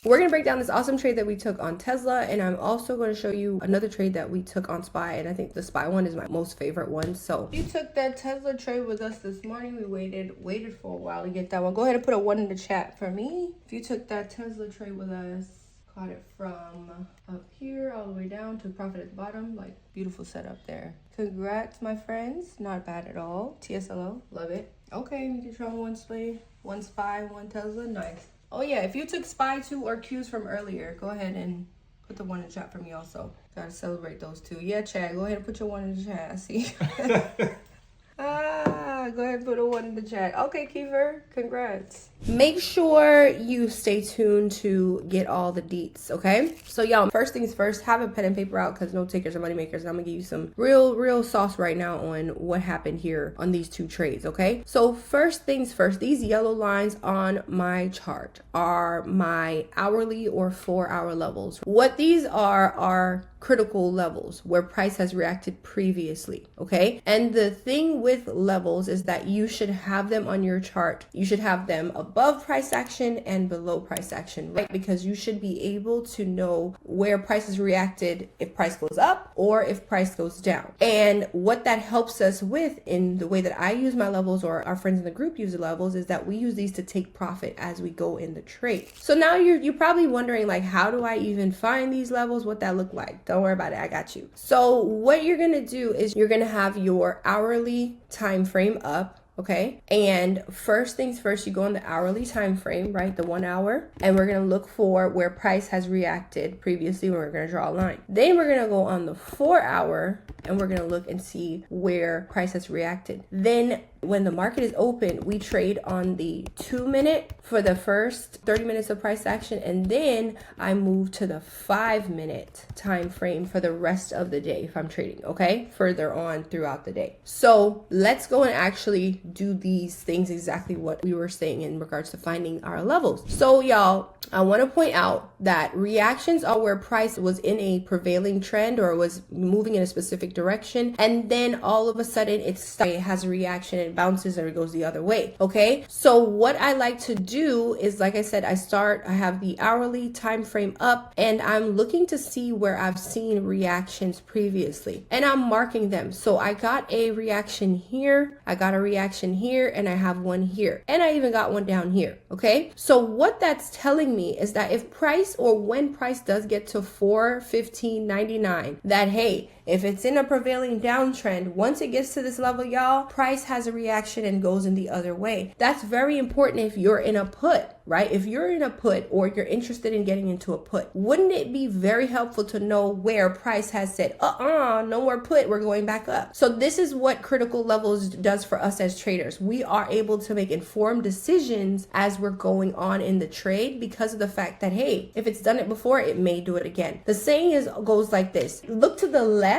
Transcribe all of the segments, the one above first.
We're going to break down this awesome trade that we took on Tesla, and I'm also going to show you another trade that we took on SPY, and I think the SPY one is my most favorite one. So you took that Tesla trade with us this morning. We waited for a while to get that one. Go ahead and put a 1 in the chat for me. If you took that Tesla trade with us, caught it from up here all the way down to profit at the bottom, like beautiful setup there. Congrats, my friends. Not bad at all. TSLO, love it. Okay, you can try one SPY, one Tesla, nice. Oh yeah, if you took SPY 2 or Qs from earlier, go ahead and put the 1 in the chat for me also. Gotta celebrate those two. Yeah, Chad, go ahead and put your 1 in the chat. I see. Go ahead and put a 1 in the chat. Okay, Kiefer, congrats. Make sure you stay tuned to get all the deets, okay? So y'all, first things first, have a pen and paper out because no takers are money makers. And I'm gonna give you some real sauce right now on what happened here on these two trades, okay? So first things first, these yellow lines on my chart are my hourly or 4-hour levels. What these are critical levels where price has reacted previously, okay? And the thing with levels is that you should have them on your chart. You should have them above price action and below price action, right? Because you should be able to know where price has reacted if price goes up or if price goes down. And what that helps us with in the way that I use my levels or our friends in the group use the levels is that we use these to take profit as we go in the trade. So now you're probably wondering, like, how do I even find these levels? What that look like? Don't worry about it, I got you. So what you're gonna do is you're gonna have your hourly time frame up, okay? And first things first, you go on the hourly time frame, right? The 1 hour, and we're gonna look for where price has reacted previously. We're gonna draw a line. Then we're gonna go on the 4-hour and we're gonna look and see where price has reacted. Then when the market is open, we trade on the 2-minute for the first 30 minutes of price action, and then I move to the 5-minute time frame for the rest of the day if I'm trading, okay? Further on throughout the day. So let's go and actually do these things exactly what we were saying in regards to finding our levels. So y'all, I want to point out that reactions are where price was in a prevailing trend or was moving in a specific direction, and then all of a sudden it has a reaction and bounces or it goes the other way, okay? So what I like to do is, like I said, I have the hourly time frame up and I'm looking to see where I've seen reactions previously and I'm marking them. So I got a reaction here, I got a reaction here, and I have one here, and I even got one down here, okay? So what that's telling me is that if price or when price does get to 415.99, that hey, if it's in a prevailing downtrend, once it gets to this level, y'all, price has a reaction and goes in the other way. That's very important if you're in a put, right? If you're in a put or you're interested in getting into a put, wouldn't it be very helpful to know where price has said, no more put, we're going back up. So this is what critical levels does for us as traders. We are able to make informed decisions as we're going on in the trade because of the fact that, hey, if it's done it before, it may do it again. The saying goes like this: look to the left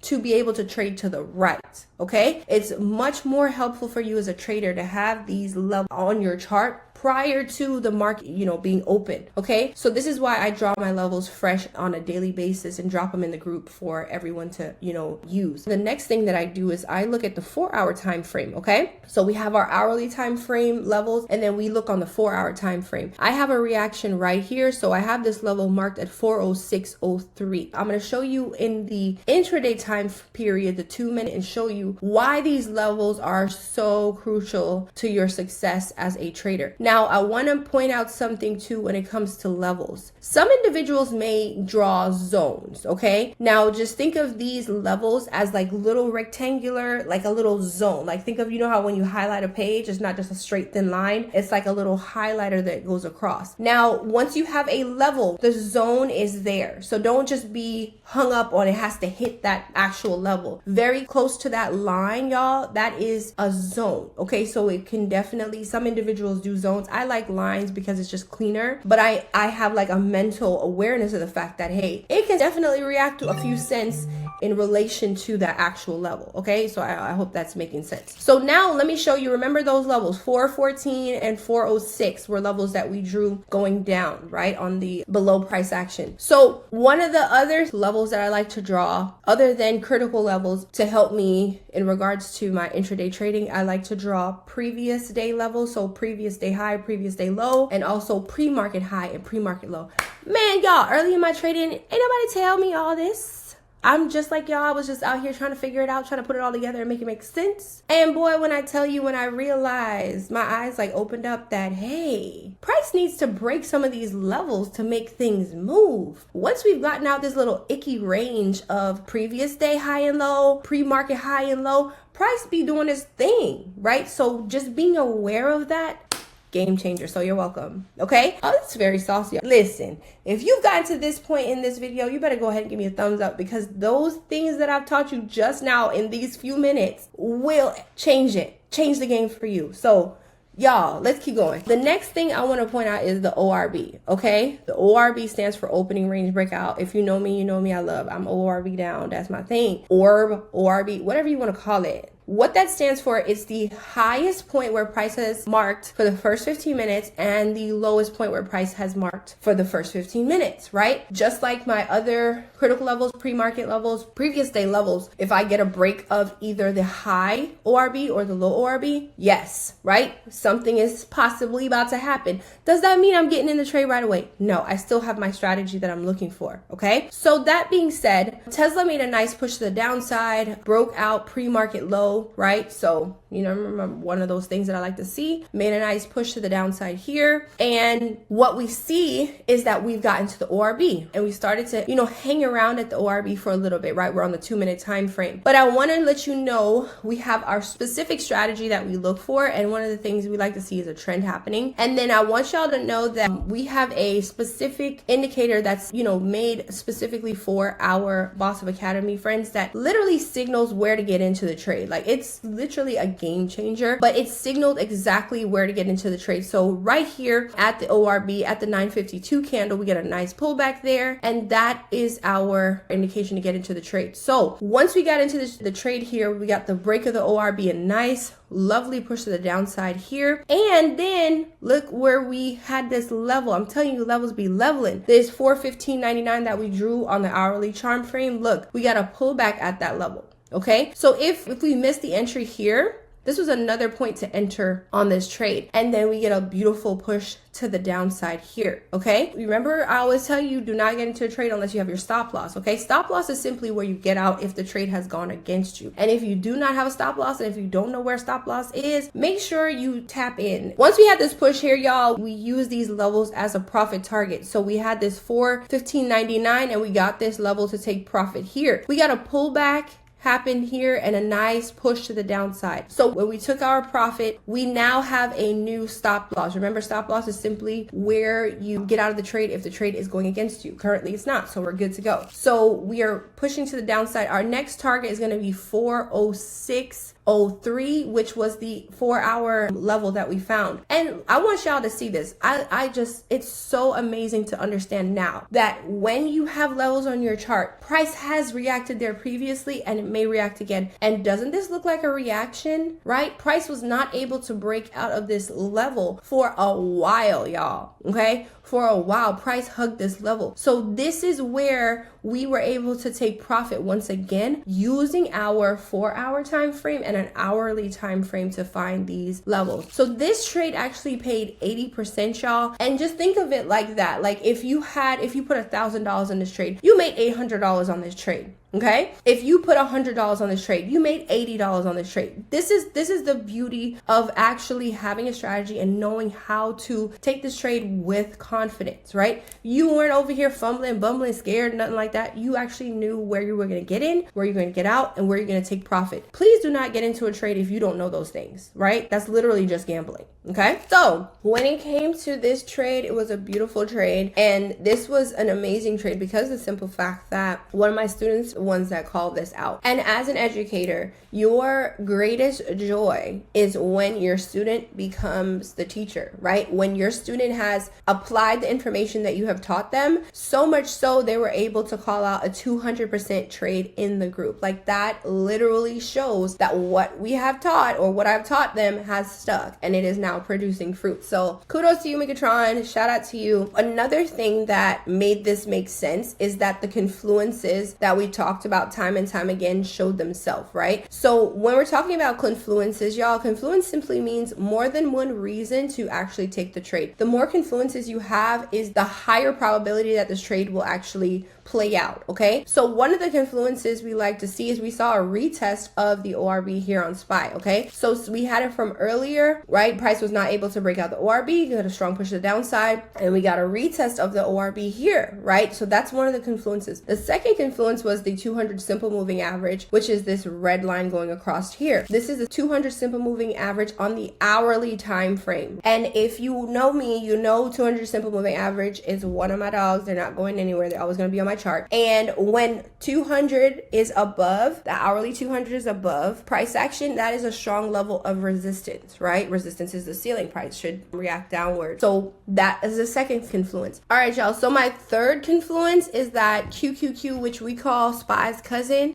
to be able to trade to the right, okay? It's much more helpful for you as a trader to have these levels on your chart prior to the market, being open, okay? So this is why I draw my levels fresh on a daily basis and drop them in the group for everyone to, use. The next thing that I do is I look at the 4-hour time frame, okay? So we have our hourly time frame levels, and then we look on the 4-hour time frame. I have a reaction right here, so I have this level marked at 406.03. I'm going to show you in the intraday time period, the 2-minute, and show you why these levels are so crucial to your success as a trader. Now, I want to point out something too when it comes to levels. Some individuals may draw zones, okay? Now, just think of these levels as like little rectangular, like a little zone. Like think of, how when you highlight a page, it's not just a straight thin line. It's like a little highlighter that goes across. Now, once you have a level, the zone is there. So don't just be hung up on it has to hit that actual level. Very close to that line, y'all, that is a zone, okay? So it can definitely, some individuals do zones. I like lines because it's just cleaner, but I have like a mental awareness of the fact that, hey, it can definitely react to a few cents in relation to that actual level. Okay, so I hope that's making sense. So now let me show you, remember those levels, 414 and 406 were levels that we drew going down, right, on the below price action. So one of the other levels that I like to draw, other than critical levels to help me in regards to my intraday trading, I like to draw previous day levels. So previous day high, previous day low, and also pre-market high and pre-market low. Man, y'all, early in my trading, ain't nobody tell me all this. I'm just like y'all. I was just out here trying to figure it out, trying to put it all together and make it make sense. And boy, when I tell you, when I realized, my eyes like opened up that, hey, price needs to break some of these levels to make things move. Once we've gotten out this little icky range of previous day high and low, pre-market high and low, price be doing its thing, right? So just being aware of that, game changer. So you're welcome. Okay. Oh, it's very saucy. Listen, if you've gotten to this point in this video, you better go ahead and give me a thumbs up, because those things that I've taught you just now in these few minutes will change the game for you. So y'all, let's keep going. The next thing I want to point out is the ORB. Okay. The ORB stands for opening range breakout. If you know me, I'm ORB down. That's my thing. ORB, whatever you want to call it. What that stands for is the highest point where price has marked for the first 15 minutes and the lowest point where price has marked for the first 15 minutes, right? Just like my other critical levels, pre-market levels, previous day levels, if I get a break of either the high ORB or the low ORB, yes, right? Something is possibly about to happen. Does that mean I'm getting in the trade right away? No, I still have my strategy that I'm looking for, okay? So that being said, Tesla made a nice push to the downside, broke out pre-market low, right? So, remember one of those things that I like to see, made a nice push to the downside here. And what we see is that we've gotten to the ORB and we started to, hang around at the ORB for a little bit, right? We're on the 2-minute time frame. But I want to let you know, we have our specific strategy that we look for. And one of the things we like to see is a trend happening. And then I want y'all to know that we have a specific indicator that's, made specifically for our Boss of Academy friends that literally signals where to get into the trade. Like, it's literally a game changer, but it's signaled exactly where to get into the trade. So right here at the ORB, at the 952 candle, we get a nice pullback there, and that is our indication to get into the trade. So once we got into the trade here, we got the break of the ORB, a nice lovely push to the downside here. And then look where we had this level. I'm telling you, levels be leveling. This 415.99 that we drew on the hourly charm frame, look, we got a pullback at that level. Okay, so if we miss the entry here, this was another point to enter on this trade. And then we get a beautiful push to the downside here. Okay, remember, I always tell you, do not get into a trade unless you have your stop loss. Okay, stop loss is simply where you get out if the trade has gone against you. And if you do not have a stop loss, and if you don't know where stop loss is, make sure you tap in. Once we had this push here, y'all, we use these levels as a profit target. So we had this 415.99 and we got this level to take profit here. We got a pullback happened here and a nice push to the downside. So when we took our profit, we now have a new stop loss. Remember, stop loss is simply where you get out of the trade if the trade is going against you. Currently it's not, so we're good to go. So we are pushing to the downside. Our next target is going to be 406.03, which was the 4-hour level that we found. And I want y'all to see this. It's so amazing to understand now that when you have levels on your chart, price has reacted there previously and it may react again. And doesn't this look like a reaction, right? Price was not able to break out of this level for a while, y'all. Okay, for a while, price hugged this level. So this is where we were able to take profit once again, using our 4-hour time frame and an hourly time frame to find these levels. So this trade actually paid 80%, y'all. And just think of it like that. Like if you put $1,000 in this trade, you made $800 on this trade. Okay, if you put $100 on this trade, you made $80 on this trade. This is the beauty of actually having a strategy and knowing how to take this trade with confidence, right? You weren't over here fumbling, bumbling, scared, nothing like that. You actually knew where you were going to get in, where you're going to get out, and where you're going to take profit. Please do not get into a trade if you don't know those things, right? That's literally just gambling. Okay, so when it came to this trade, it was a beautiful trade, and this was an amazing trade because of the simple fact that one of my students ones that call this out. And as an educator, your greatest joy is when your student becomes the teacher, right? When your student has applied the information that you have taught them, so much so they were able to call out a 200% trade in the group. Like, that literally shows that what we have taught, or what I've taught them, has stuck and it is now producing fruit. So kudos to you, Megatron. Shout out to you. Another thing that made this make sense is that the confluences that we talked about time and time again showed themselves, right? So when we're talking about confluences, y'all, confluence simply means more than one reason to actually take the trade. The more confluences you have is the higher probability that this trade will actually play out, okay? So one of the confluences we like to see is we saw a retest of the ORB here on SPY, okay? So we had it from earlier, right? Price was not able to break out the ORB, got a strong push to the downside, and we got a retest of the ORB here, right? So that's one of the confluences. The second confluence was the 200 simple moving average, which is this red line going across here. This is the 200 simple moving average on the hourly time frame. And if you know me, you know 200 simple moving average is one of my dogs. They're not going anywhere. They're always going to be on my chart. And when 200 is above, the hourly 200 is above price action, that is a strong level of resistance, right? Resistance is the ceiling. Price should react downward. So that is the second confluence. All right, y'all. So my third confluence is that QQQ, which we call SPY's cousin,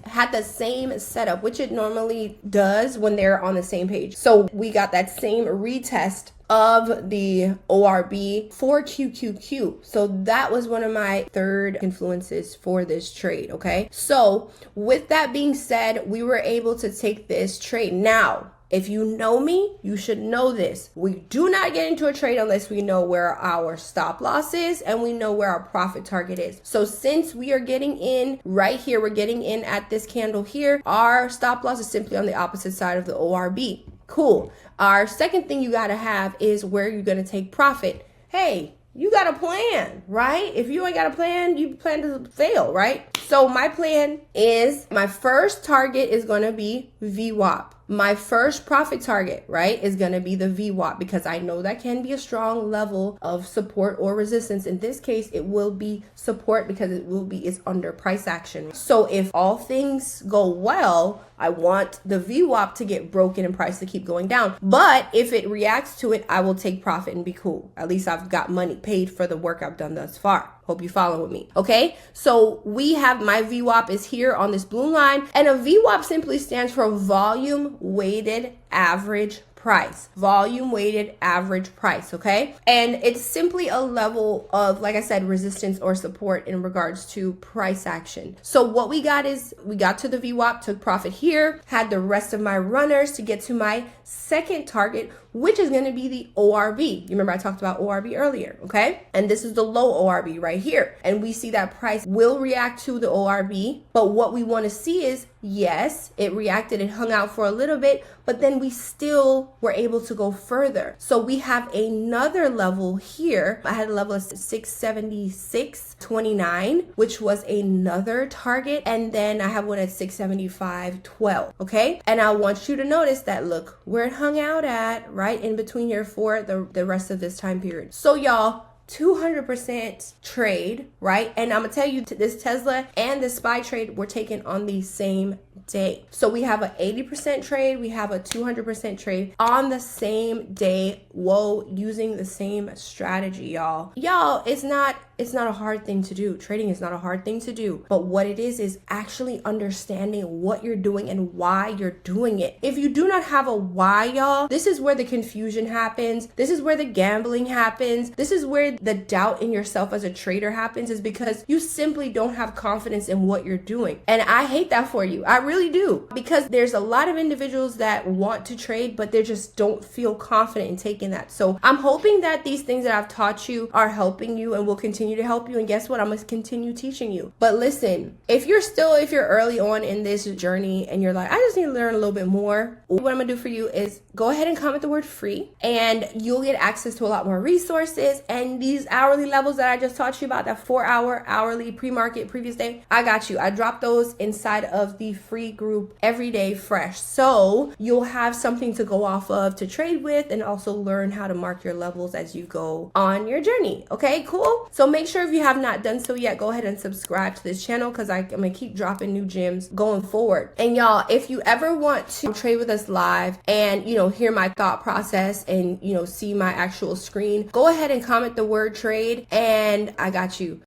had the same setup, which it normally does when they're on the same page. So we got that same retest of the ORB for QQQ. So that was one of my third confluences for this trade, okay? So with that being said, we were able to take this trade. Now, if you know me, you should know this. We do not get into a trade unless we know where our stop loss is and we know where our profit target is. So since we are getting in right here, we're getting in at this candle here, our stop loss is simply on the opposite side of the ORB. Cool. Our second thing you got to have is where you're going to take profit. Hey, you got a plan, right? If you ain't got a plan, you plan to fail, right? So my plan is, my first target is going to be VWAP. My first profit target, right, is going to be the VWAP, because I know that can be a strong level of support or resistance. In this case, it will be support because it's under price action. So if all things go well, I want the VWAP to get broken and price to keep going down. But if it reacts to it, I will take profit and be cool. At least I've got money paid for the work I've done thus far. Hope you follow with me. Okay, so we have my VWAP is here on this blue line, and a VWAP simply stands for volume weighted average price. Volume weighted average price, okay? And it's simply a level of, like I said, resistance or support in regards to price action. So what we got is, we got to the VWAP, took profit here, had the rest of my runners to get to my second target, which is going to be the ORB. You remember I talked about ORB earlier, okay? And this is the low ORB right here. And we see that price will react to the ORB, but what we want to see is, yes, it reacted, it hung out for a little bit, but then we still were able to go further. So we have another level here. I had a level of 676.29, which was another target. And then I have one at 675.12, okay? And I want you to notice that, look, where it hung out at, right in between here for the rest of this time period. So y'all, 200% trade, right? And I'm gonna tell you, this Tesla and this SPY trade were taken on the same day. So we have an 80% trade, we have a 200% trade on the same day. Whoa, using the same strategy, y'all. Y'all, it's not a hard thing to do. Trading is not a hard thing to do. But what it is actually understanding what you're doing and why you're doing it. If you do not have a why, y'all, this is where the confusion happens. This is where the gambling happens. This is where the doubt in yourself as a trader happens, is because you simply don't have confidence in what you're doing. And I hate that for you. I really do. Because there's a lot of individuals that want to trade, but they just don't feel confident in taking that. So I'm hoping that these things that I've taught you are helping you and will continue to help you. And guess what? I'm going to continue teaching you. But listen, if you're early on in this journey and you're like, I just need to learn a little bit more, what I'm going to do for you is go ahead and comment the word free, and you'll get access to a lot more resources. And these hourly levels that I just taught you about, that 4-hour hourly pre-market previous day, I got you. I dropped those inside of the free group every day fresh. So you'll have something to go off of to trade with and also learn how to mark your levels as you go on your journey. Okay, cool. So make sure if you have not done so yet, go ahead and subscribe to this channel because I'm going to keep dropping new gems going forward. And y'all, if you ever want to trade with us live and, hear my thought process and, see my actual screen, go ahead and comment the word trade and I got you.